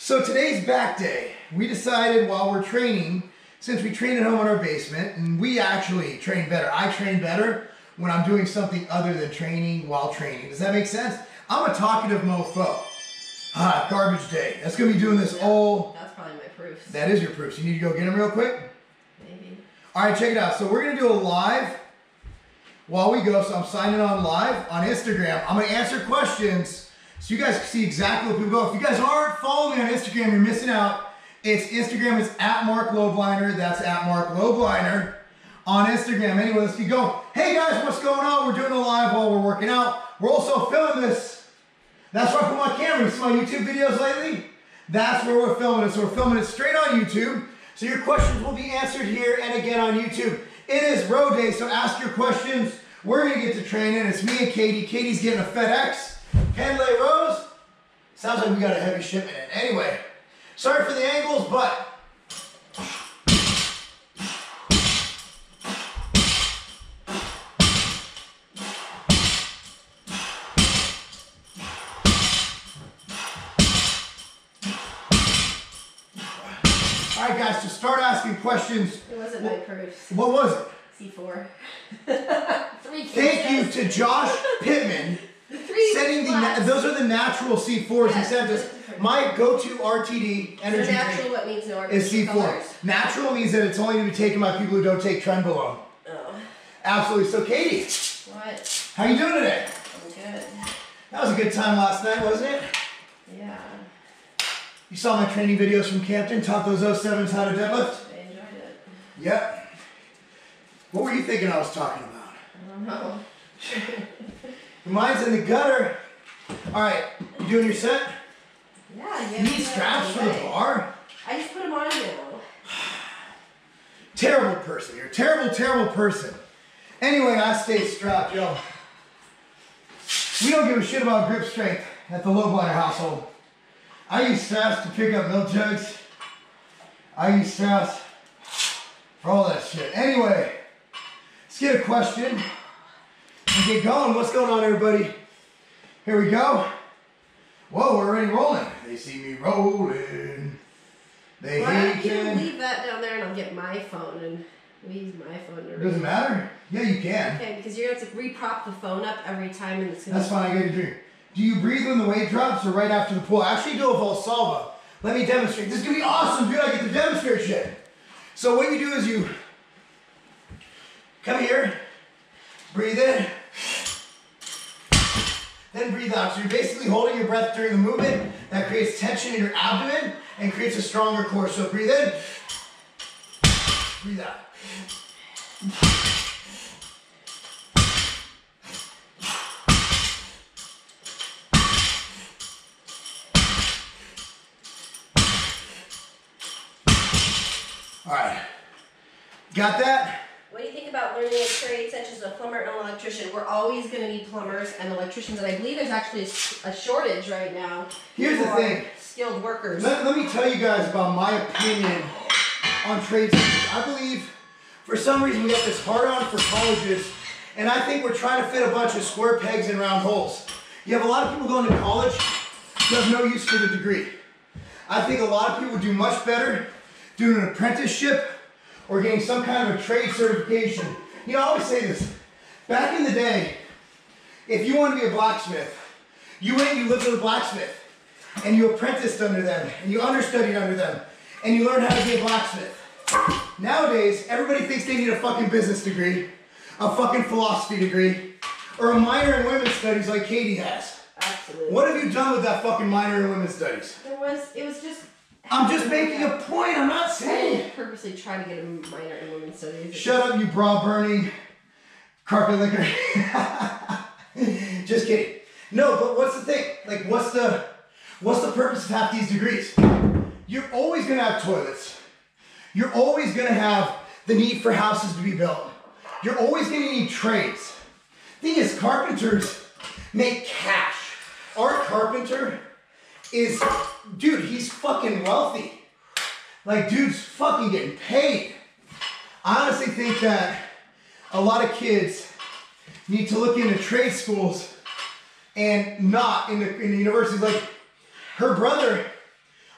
So today's back day. We decided while we're training, since we train at home in our basement, and we actually train better. I train better when I'm doing something other than training while training. Does that make sense? I'm a talkative mofo. Garbage day. That's going to be doing this all... That's probably my proofs. That is your proofs. You need to go get them real quick? Maybe. All right, check it out. So we're going to do a live while we go. So I'm signing on live on Instagram. I'm going to answer questions so you guys can see exactly what people go. If you guys aren't following me on Instagram, you're missing out. Instagram is at Marc Lobliner. That's at Marc Lobliner on Instagram. Anyway, let's keep going. Hey guys, what's going on? We're doing a live while we're working out. We're also filming this. That's where I put my camera. You see my YouTube videos lately? That's where we're filming it. So we're filming it straight on YouTube. So your questions will be answered here and again on YouTube. It is row day, so ask your questions. We're going to get to training. It's me and Katie. Katie's getting a FedEx. Henley Rose. Sounds like we got a heavy shipment in. Anyway, sorry for the angles, but... Alright guys, to start asking questions. It wasn't my proofs. What was it? C4. Thank you to Josh Pittman sending those are the natural C4s he sent us. My go-to RTD energy natural, what means no is C4. colors. Natural means that it's only to be taken by people who don't take Trenbolone. Oh. Absolutely. So Katie. What? How you doing today? I'm good. That was a good time last night, wasn't it? Yeah. You saw my training videos from Campton, taught those 07s how to deadlift? I enjoyed it. Yep. What were you thinking I was talking about? I don't know. Mine's in the gutter. Alright, you doing your set? Yeah, you need straps for the bar? I just put them on now. Terrible person. You're a terrible, terrible person. Anyway, I stay strapped, yo. We don't give a shit about grip strength at the Lobliner household. I use straps to pick up milk jugs. I use straps for all that shit. Anyway, let's get a question and get going. What's going on, everybody? Here we go. Whoa, we're already rolling. They see me rolling. They hate you it. Leave that down there and I'll get my phone and we use my phone. It doesn't matter. Yeah, you can. Okay, because you're going to have to re-prop the phone up every time and it's going to... That's fine, I get a drink. Do you breathe when the weight drops or right after the pull? I actually do a Valsalva. Let me demonstrate. This is going to be awesome, dude. I get to demonstrate shit. So what you do is you come here, breathe in, then breathe out. So you're basically holding your breath during the movement. That creates tension in your abdomen and creates a stronger core. So breathe in, breathe out. All right, got that? What do you think about learning a trade such as a plumber and an electrician? We're always going to need plumbers and electricians, and I believe there's actually a shortage right now. Here's the thing. Skilled workers. Let me tell you guys about my opinion on trade schools. I believe for some reason we got this hard on for colleges, and I think we're trying to fit a bunch of square pegs in round holes. You have a lot of people going to college who have no use for the degree. I think a lot of people do much better doing an apprenticeship or getting some kind of a trade certification. You know, I always say this. Back in the day, if you wanted to be a blacksmith, you went and you lived with a blacksmith and you apprenticed under them and you understudied under them and you learned how to be a blacksmith. Nowadays, everybody thinks they need a fucking business degree, a fucking philosophy degree, or a minor in women's studies like Katie has. Absolutely. What have you done with that fucking minor in women's studies? It was just... I'm just making a point, I'm not saying. I didn't purposely try to get a minor in women's studies. Shut up, you bra-burning carpet licker. Just kidding. No, but what's the thing? Like, what's the purpose of half these degrees? You're always gonna have toilets. You're always gonna have the need for houses to be built. You're always gonna need trades. Thing is, carpenters make cash. Our carpenter is, dude, he's fucking wealthy. Like, dude's fucking getting paid. I honestly think that a lot of kids need to look into trade schools and not in the universities. Like, her brother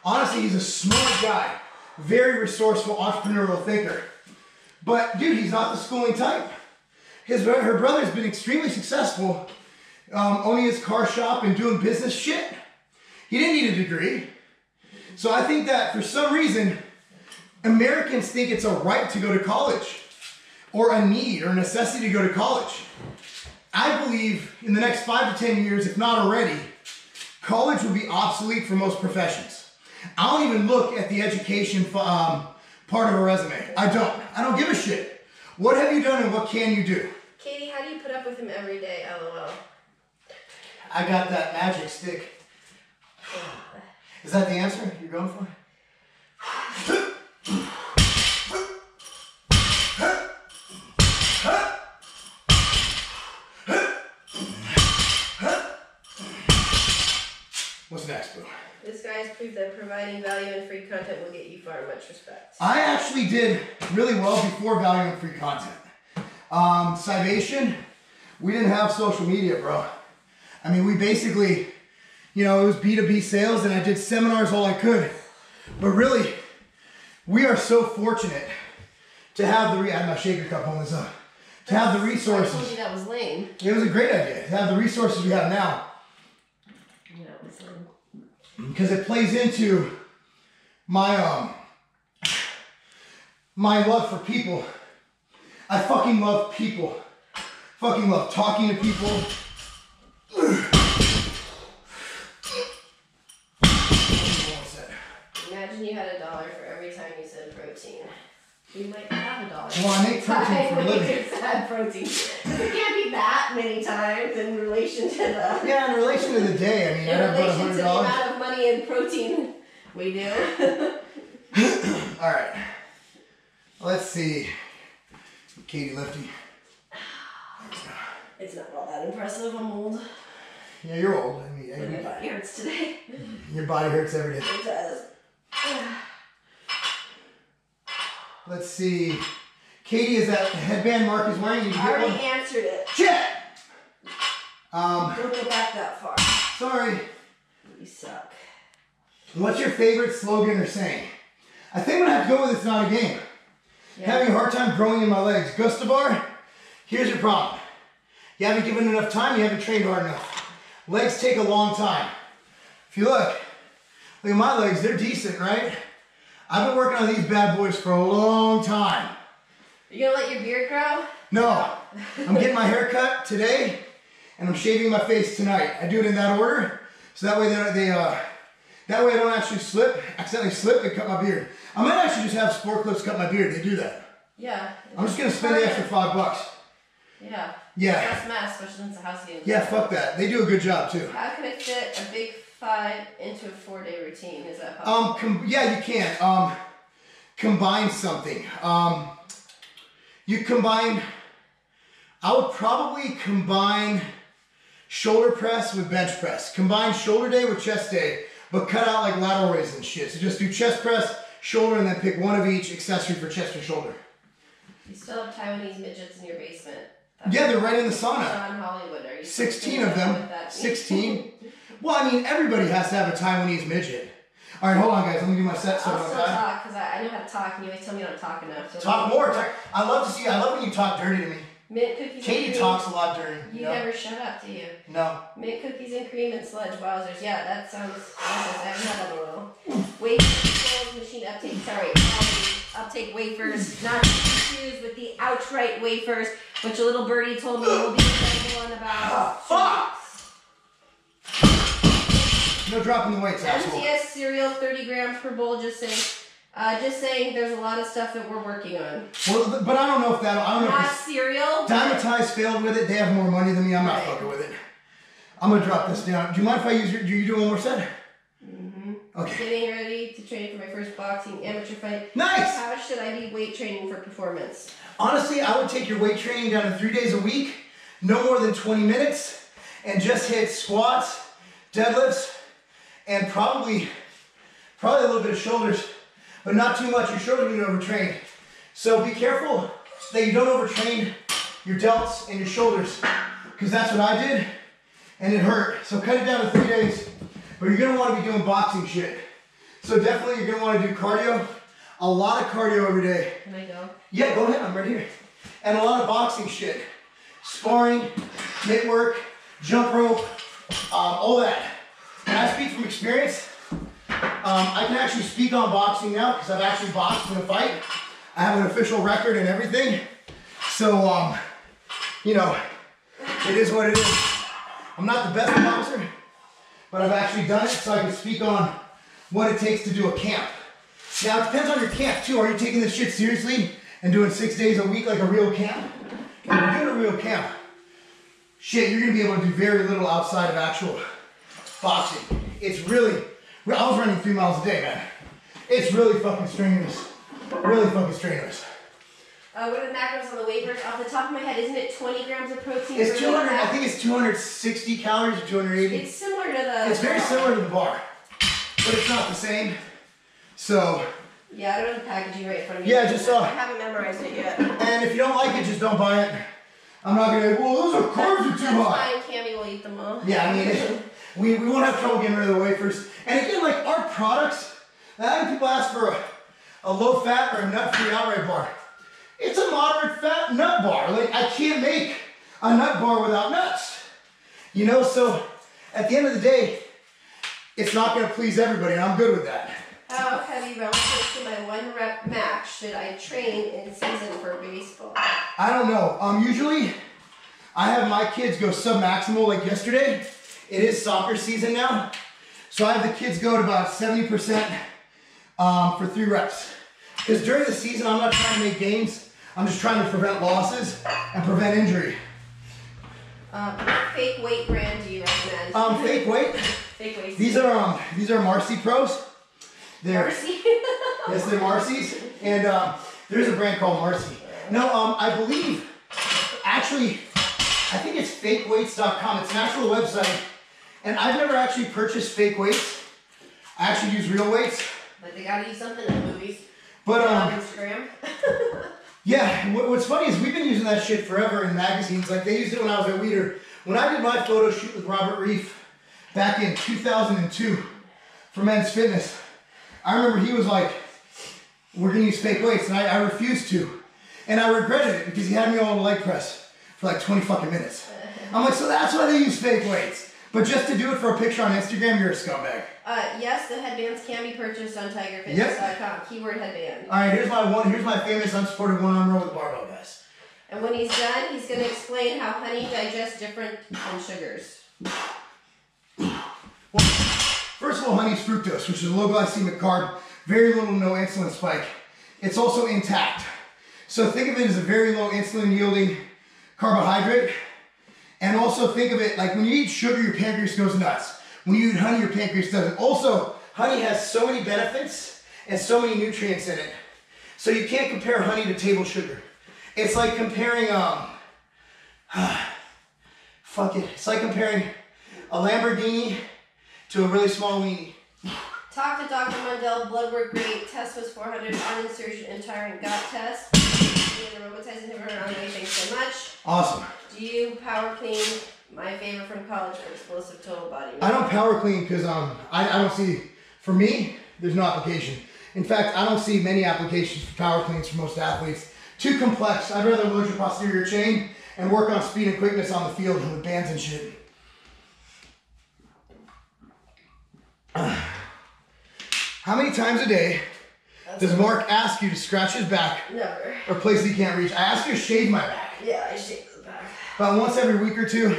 Honestly, he's a smart guy. Very resourceful, entrepreneurial thinker. But dude, he's not the schooling type. Her brother's been extremely successful owning his car shop and doing business shit. He didn't need a degree. So I think that for some reason, Americans think it's a right to go to college or a need or a necessity to go to college. I believe in the next 5 to 10 years, if not already, college will be obsolete for most professions. I don't even look at the education part of a resume. I don't give a shit. What have you done and what can you do? Katie, how do you put up with him every day, LOL? I got that magic stick. Is that the answer you're going for? What's next, boo? This guy has proved that providing value and free content will get you far much respect. I actually did really well before value and free content. Cybation, we didn't have social media, bro. I mean, we basically, you know, it was B2B sales and I did seminars all I could. But really, we are so fortunate to have I had my shaker cup on this up. To have the resources. I told you that was lame. It was a great idea to have the resources we have now. Yeah, it was lame. Because it plays into my my love for people. I fucking love people. Fucking love talking to people. Imagine you had $1 for every time you said protein. You might have $1. Well, I make protein for a living. Said protein. It can't be that many times in relation to the. Yeah, in relation to the day, I mean, I'd have about $100. In relation to the amount of money and protein we do. All right. Let's see. Katie lifting. It's not all that impressive. I'm old. Yeah, you're old. I mean, My body hurts today. Your body hurts every day. It does. Let's see. Katie, is that headband Marc is wearing? Did you I get already one? answered it. Shit! Don't go back that far. Sorry. You suck. What's your favorite slogan or saying? I think I'm gonna have to go with it's not a game. Yeah. Having a hard time growing in my legs. Gustavar, here's your problem. You haven't given enough time, you haven't trained hard enough. Legs take a long time. If you look at my legs, they're decent, right? I've been working on these bad boys for a long time. You gonna let your beard grow? No. I'm getting my hair cut today, and I'm shaving my face tonight. I do it in that order, so that way that way I don't actually accidentally slip and cut my beard. I might actually just have Sport Clips cut my beard. They do that. Yeah. I'm just gonna spend the extra $5. Yeah. Yeah. That's a mess, especially since the house game. Yeah, fuck that. They do a good job too. How can I fit a big 5 into a 4-day routine? Is that possible? Yeah, you can. Combine something. I would probably combine shoulder press with bench press. Combine shoulder day with chest day, but cut out like lateral raises and shit. So just do chest press, shoulder, and then pick one of each accessory for chest or shoulder. You still have Taiwanese midgets in your basement. Yeah, they're right in the sauna. Sean Hollywood, are you 16 of them. 16? Well, I mean, everybody has to have a Taiwanese midget. All right, hold on, guys. Let me do my set. I'll still talk, because I know how to talk, and you always tell me I don't talk enough. So talk more. I love when you talk dirty to me. Mint cookies Katie and cream. talks a lot dirty. You never shut up, do you? No. Mint cookies and cream and sludge wowzers. Yeah, that sounds delicious. I haven't had that in a while. Wafers, machine uptake. Sorry, uptake wafers. Not to be confused with the outright wafers, which a little birdie told me will be available in about. Fuck! No dropping the weights, asshole. MTS cereal, 30 grams per bowl. Just saying, there's a lot of stuff that we're working on. Well, but I don't know if that. I don't know. Not cereal. Dymatize failed with it. They have more money than me. I'm not fucking with it. I'm gonna drop this down. Do you mind if I use your? Do you do one more set? Mm-hmm. Okay. Getting ready to train for my first boxing amateur fight. Nice. How should I be weight training for performance? Honestly, I would take your weight training down to 3 days a week, no more than 20 minutes, and just hit squats, deadlifts, and probably a little bit of shoulders, but not too much. Your shoulders are gonna overtrain. So be careful that you don't overtrain your delts and your shoulders, because that's what I did, and it hurt. So cut it down to 3 days, but you're gonna wanna be doing boxing shit. So definitely you're gonna want to do cardio. A lot of cardio every day. Can I go? Yeah, go ahead, I'm right here. And a lot of boxing shit. Sparring, mitt work, jump rope, all that. And I speak from experience. I can actually speak on boxing now because I've actually boxed in a fight. I have an official record and everything. So, you know, it is what it is. I'm not the best boxer, but I've actually done it so I can speak on what it takes to do a camp. Now, it depends on your camp too. Are you taking this shit seriously and doing 6 days a week like a real camp? If you're doing a real camp, shit, you're gonna be able to do very little outside of actual boxing. It's really, I was running 3 miles a day, man. It's really fucking strenuous. Really fucking strenuous. What are the macros on the wafers? Off the top of my head, isn't it 20 grams of protein? It's 200, I think it's 260 calories or 280. It's similar to the... It's very similar to the bar, but it's not the same. So... Yeah, I don't have the packaging right in front of me. Yeah, just I haven't memorized it yet. And if you don't like it, just don't buy it. I'm not gonna, well, those are carbs are too high. That's fine, Cammy will eat them all. Yeah, I mean, we won't have trouble getting rid of the wafers. And again, like our products, I think people ask for a low fat or a nut free outright bar. It's a moderate fat nut bar. Like I can't make a nut bar without nuts. You know, so at the end of the day, it's not gonna please everybody, and I'm good with that. How heavy relative to my 1 rep max should I train in season for baseball? I don't know. Usually, I have my kids go sub-maximal like yesterday. It is soccer season now. So I have the kids go to about 70% for 3 reps. Because during the season, I'm not trying to make gains. I'm just trying to prevent losses and prevent injury. Fake weight brand do you recommend? Fake weight? Fake weight. These are Marcy Pros. Marcy? Yes, they're Marcy's. And there's a brand called Marcy. No, I believe, actually, I think it's fakeweights.com. It's an actual website. And I've never actually purchased fake weights. I actually use real weights. But they gotta use something in the movies. But on Instagram. Yeah, what's funny is we've been using that shit forever in magazines. Like they used it when I was at Weeder. When I did my photo shoot with Robert Reef back in 2002 for Men's Fitness, I remember he was like, we're gonna use fake weights, and I refused to. And I regretted it because he had me on a leg press for like 20 fucking minutes. I'm like, so that's why they use fake weights. But just to do it for a picture on Instagram, you're a scumbag. Yes, the headbands can be purchased on tigerfitness.com. Keyword headband. All right, here's my famous unsupported one-arm row with barbell, guys. And when he's done, he's going to explain how honey digests different than sugars. Well, first of all, honey is fructose, which is a low glycemic carb, very little no insulin spike. It's also intact. So think of it as a very low insulin yielding carbohydrate. And also think of it like when you eat sugar, your pancreas goes nuts. When you eat honey, your pancreas doesn't. Also, honey has so many benefits and so many nutrients in it. So you can't compare honey to table sugar. It's like comparing, it's like comparing a Lamborghini to a really small weenie. Talk to Dr. Mundell, blood work great, test was 400, on insertion, entire and gut test. And the aromatase inhibitor on the way, thanks so much. Awesome. Do you power clean? My favorite from college for explosive total body weight. I don't power clean because I don't see, for me, there's no application. In fact, I don't see many applications for power cleans for most athletes. Too complex. I'd rather load your posterior chain and work on speed and quickness on the field with bands and shit. How many times a day does Mark ask you to scratch his back? Never. Or places he can't reach? I ask you to shave my back. Yeah, I shave the back. About once every week or two,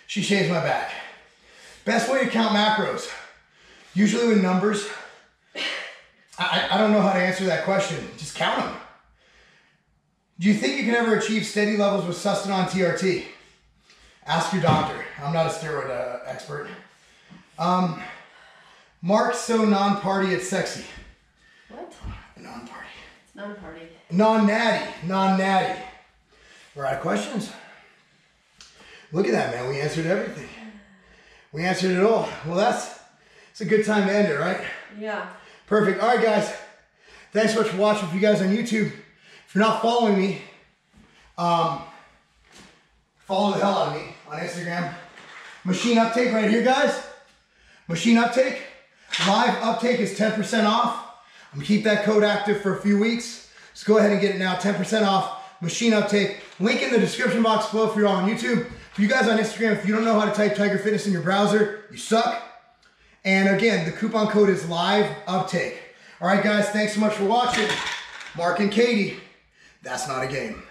she shaves my back. Best way to count macros, usually with numbers. I don't know how to answer that question. Just count them. Do you think you can ever achieve steady levels with Sustanon TRT? Ask your doctor. I'm not a steroid expert. Mark's so non-party, it's sexy. What? Non-party. It's non-party. Non-natty. Non-natty. We're out of questions. Look at that, man. We answered everything. We answered it all. Well, it's a good time to end it, right? Yeah. Perfect. All right, guys. Thanks so much for watching. For you guys on YouTube, if you're not following me, follow the hell out of me on Instagram. Machine Uptake right here, guys. Machine Uptake. Live uptake is 10% off. I'm gonna keep that code active for a few weeks. So go ahead and get it now, 10% off machine uptake. Link in the description box below for you all on YouTube. For you guys on Instagram, if you don't know how to type Tiger Fitness in your browser, you suck. And again, the coupon code is live uptake. All right, guys, thanks so much for watching. Mark and Katie, that's not a game.